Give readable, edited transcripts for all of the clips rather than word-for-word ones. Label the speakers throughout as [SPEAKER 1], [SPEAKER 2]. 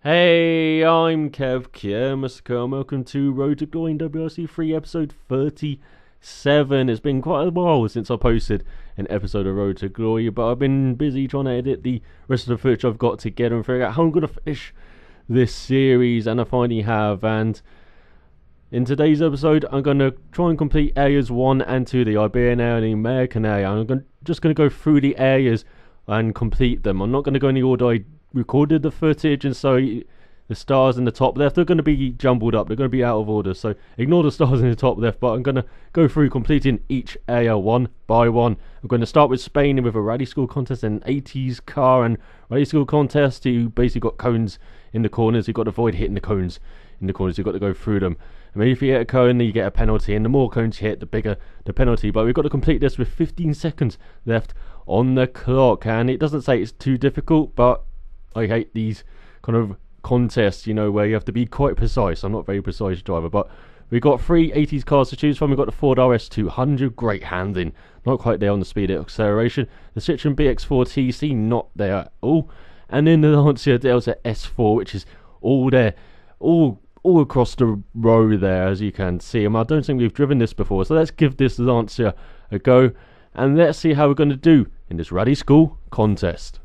[SPEAKER 1] Hey, I'm Kev Kiermasker, and welcome to Road to Glory in WRC 3 episode 37. It's been quite a while since I posted an episode of Road to Glory, but I've been busy trying to edit the rest of the footage I've got together and figure out how I'm going to finish this series, and I finally have. And in today's episode, I'm going to try and complete areas 1 and 2, the Iberian Area and the American Area. I'm just going to go through the areas and complete them. I'm not going to go in the order I recorded the footage, and so the stars in the top left are going to be jumbled up, they're going to be out of order, so ignore the stars in the top left. But I'm going to go through completing each area one by one. I'm going to start with Spain with a rally school contest and an 80s car and rally school contest. You basically got cones in the corners, you've got to avoid hitting the cones in the corners, you've got to go through them. I mean, if you hit a cone, you get a penalty, and the more cones you hit, the bigger the penalty. But we've got to complete this with 15 seconds left on the clock, and it doesn't say it's too difficult, but I hate these kind of contests, you know, where you have to be quite precise. I'm not a very precise driver, but we've got 3 80s cars to choose from. We've got the Ford RS200, great handling, not quite there on the speed and acceleration. The Citroen BX4 TC, not there at all. And then the Lancia Delta S4, which is all there, all across the row there, as you can see. I don't think we've driven this before, so let's give this Lancia a go, and let's see how we're going to do in this rally school contest.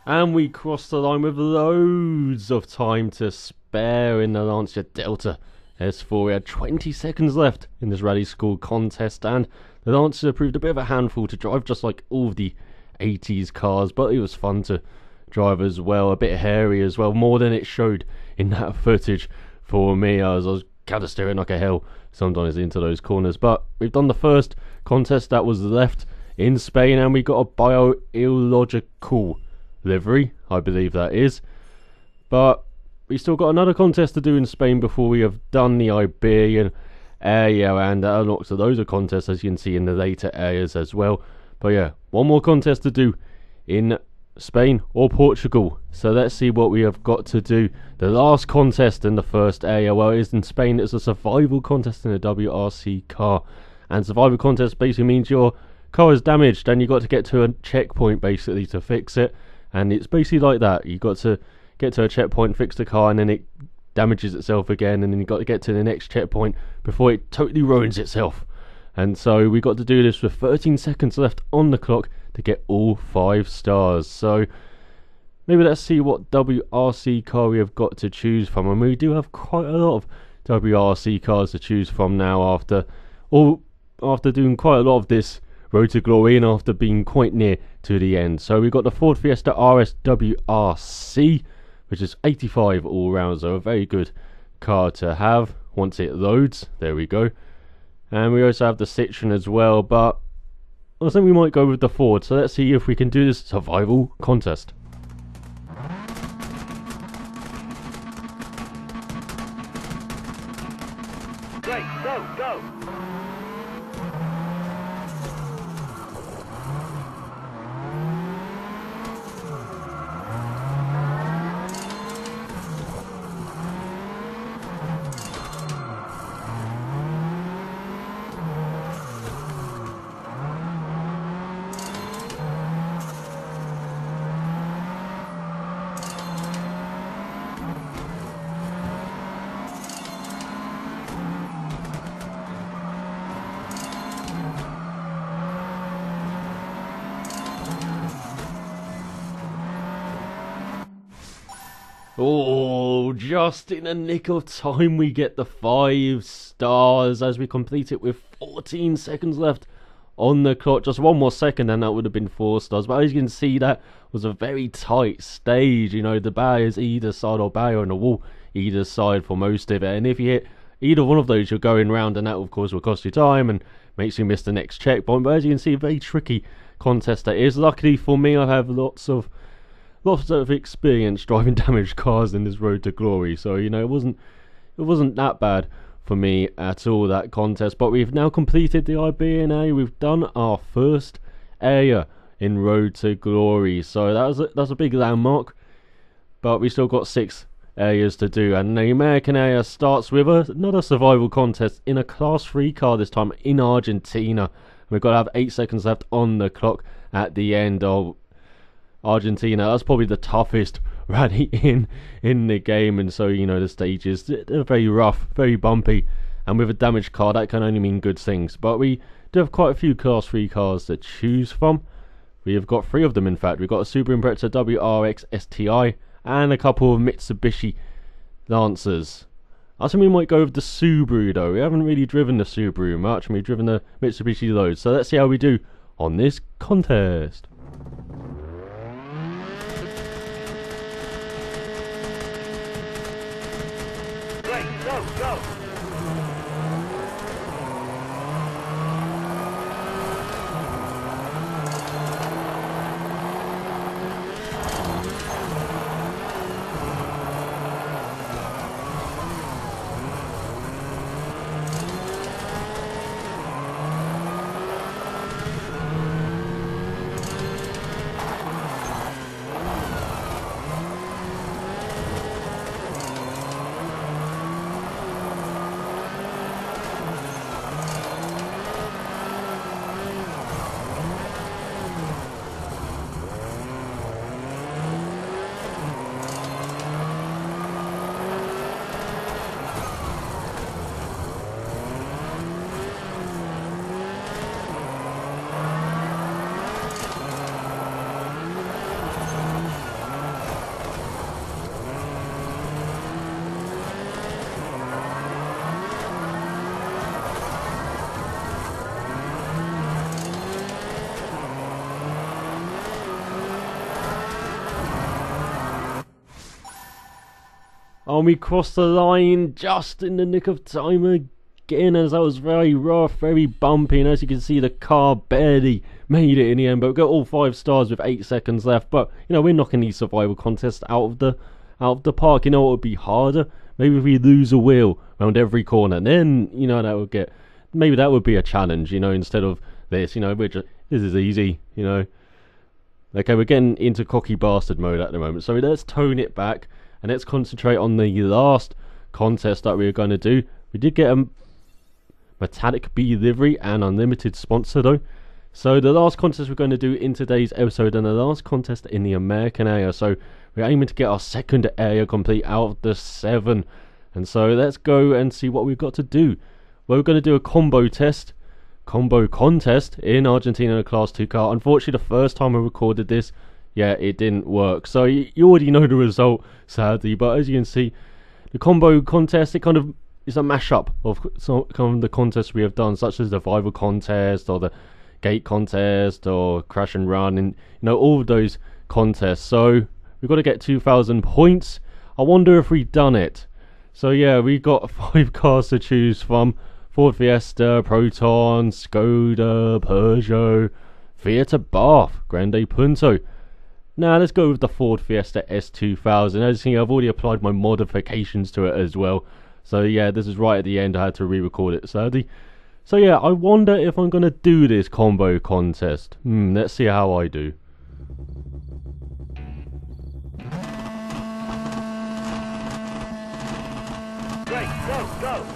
[SPEAKER 1] And we crossed the line with loads of time to spare in the Lancia Delta S4. We had 20 seconds left in this rally school contest, and the Lancia proved a bit of a handful to drive, just like all of the 80s cars, but it was fun to drive as well, a bit hairy as well, more than it showed in that footage for me, as I was kind of steering like a hell sometimes into those corners. But we've done the first contest that was left in Spain, and we got a bio-illogical livery, I believe that is. But we still got another contest to do in Spain before we have done the Iberian Area, and that unlocks those are contests, as you can see, in the later areas as well. But yeah, one more contest to do in Spain or Portugal, so let's see what we have got to do. The last contest in the first area, well, it is in Spain. It's a survival contest in a WRC car, and survival contest basically means your car is damaged and you got to get to a checkpoint basically to fix it. And it's basically like that. You got to get to a checkpoint, fix the car, and then it damages itself again, and then you got to get to the next checkpoint before it totally ruins itself. And so we got to do this with 13 seconds left on the clock to get all 5 stars. So maybe let's see what WRC car we have got to choose from. And we do have quite a lot of WRC cars to choose from now after doing quite a lot of this Road to Glory and after being quite near to the end. So we've got the Ford Fiesta RS WRC, which is 85 all round, so a very good car to have once it loads. There we go. And we also have the Citroen as well, but I think we might go with the Ford. So let's see if we can do this survival contest.
[SPEAKER 2] Great, go!
[SPEAKER 1] Oh, just in a nick of time we get the 5 stars as we complete it with 14 seconds left on the clock. Just one more second and that would have been 4 stars. But as you can see, that was a very tight stage. You know, the barriers either side, or barrier on the wall either side for most of it. And if you hit either one of those you're going round, and that of course will cost you time and makes you miss the next checkpoint. But as you can see, a very tricky contest that is. Luckily for me, I have lots of experience driving damaged cars in this Road to Glory, so you know it wasn't that bad for me at all, that contest. But we've now completed the Iberian Area. We've done our first area in Road to Glory, so that's a big landmark. But we still got 6 areas to do, and the American area starts with another survival contest in a Class 3 car, this time in Argentina. We've got to have 8 seconds left on the clock at the end of Argentina. That's probably the toughest rally in the game, and so you know the stages, they're very rough, very bumpy, and with a damaged car that can only mean good things. But we do have quite a few Class 3 cars to choose from. We have got 3 of them, in fact. We've got a Subaru Impreza WRX STI and a couple of Mitsubishi Lancers. I think we might go with the Subaru though. We haven't really driven the Subaru much, and we've driven the Mitsubishi loads. So let's see how we do on this contest.
[SPEAKER 2] Great, go, go!
[SPEAKER 1] And we crossed the line just in the nick of time again, as that was very rough, very bumpy, and as you can see the car barely made it in the end. But we got all 5 stars with 8 seconds left. But you know, we're knocking these survival contests out of the park. You know what would be harder? Maybe if we lose a wheel around every corner, then you know that would be a challenge, you know, instead of this. You know, this is easy, you know. Okay, we're getting into cocky bastard mode at the moment, so let's tone it back and let's concentrate on the last contest that we were going to do. We did get a metallic B livery and unlimited sponsor though. So the last contest we're going to do in today's episode, and the last contest in the American area. So we're aiming to get our second area complete out of the 7. And so let's go and see what we've got to do. Well, we're going to do a combo contest in Argentina in a Class 2 car. Unfortunately, the first time I recorded this, yeah, it didn't work. So you already know the result, sadly. But as you can see, the combo contest, it kind of is a mashup of some of the contests we have done, such as the Vival contest or the Gate contest or Crash and Run, and you know, all of those contests. So we've got to get 2,000 points. I wonder if we've done it. So yeah, we've got 5 cars to choose from: Ford Fiesta, Proton, Skoda, Peugeot, Fiat Bath, Grande Punto. Now let's go with the Ford Fiesta S2000. As you see, I've already applied my modifications to it as well. So yeah, this is right at the end. I had to re-record it, sadly. So yeah, I wonder if I'm going to do this combo contest. Let's see how I do.
[SPEAKER 2] Great, go, go!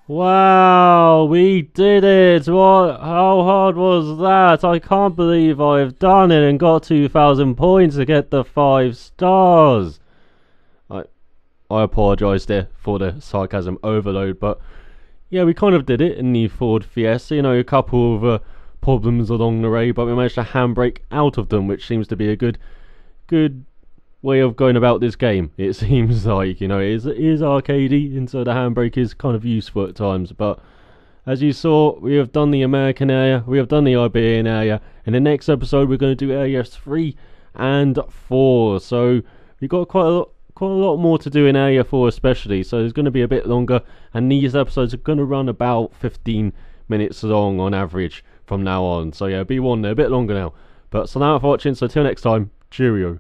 [SPEAKER 1] Wow, we did it! What? How hard was that? I can't believe I've done it and got 2,000 points to get the 5 stars. I apologise there for the sarcasm overload, but yeah, we kind of did it in the Ford Fiesta. You know, a couple of problems along the way, but we managed to handbrake out of them, which seems to be a good way of going about this game. It seems like, you know, it is arcadey, and so the handbrake is kind of useful at times. But as you saw, we have done the American area, we have done the Iberian area. In the next episode, we're going to do areas 3 and 4. So we've got quite a lot more to do in area 4 especially. So it's going to be a bit longer, and these episodes are going to run about 15 minutes long on average from now on. So yeah, be warned, they're a bit longer now. But so now for watching. So till next time, cheerio.